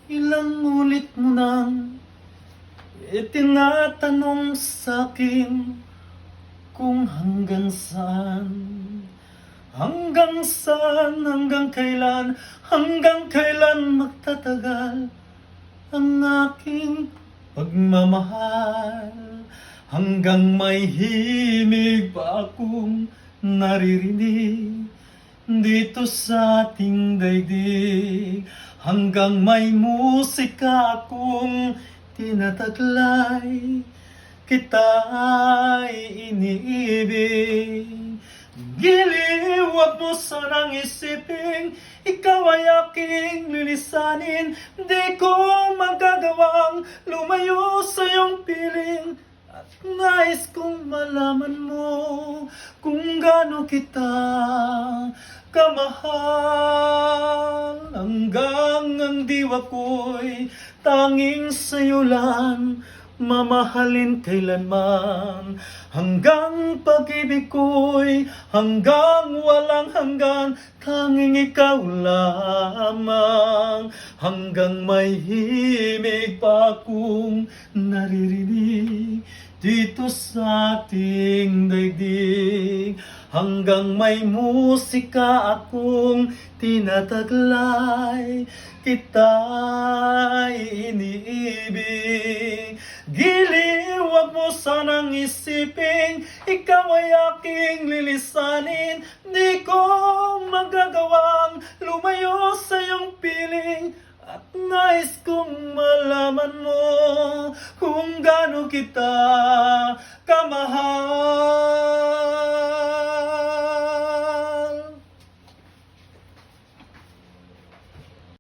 Ilang ulit mo nang itinatanong sa'kin kung hanggang saan. Hanggang saan, hanggang kailan magtatagal ang aking pagmamahal. Hanggang may himig pa akong naririnig dito sa ating daigdig. Hanggang may musika akong tinataglay, kita'y iniibig. Giliw, wag mo sanang isiping ikaw ay aking lilisanin. Di ko magagawang lumayo sa iyong piling. At nais kong malaman mo kung gaano kita kamahal. Hanggang ang diwa ko'y tanging sa'yo lang mamahalin kailanman. Hanggang pag-ibig ko'y hanggang walang hanggan, tanging ikaw lamang. Hanggang may himig pa akong naririnig dito sa ating daigdig. Hanggang may musika akong tinataglay, kita'y iniibig. Giliw, wag mo sanang isiping ikaw ay aking lilisanin. Di ko magagawang lumayo sa iyong piling. At nais kong malaman mo kung gaano kita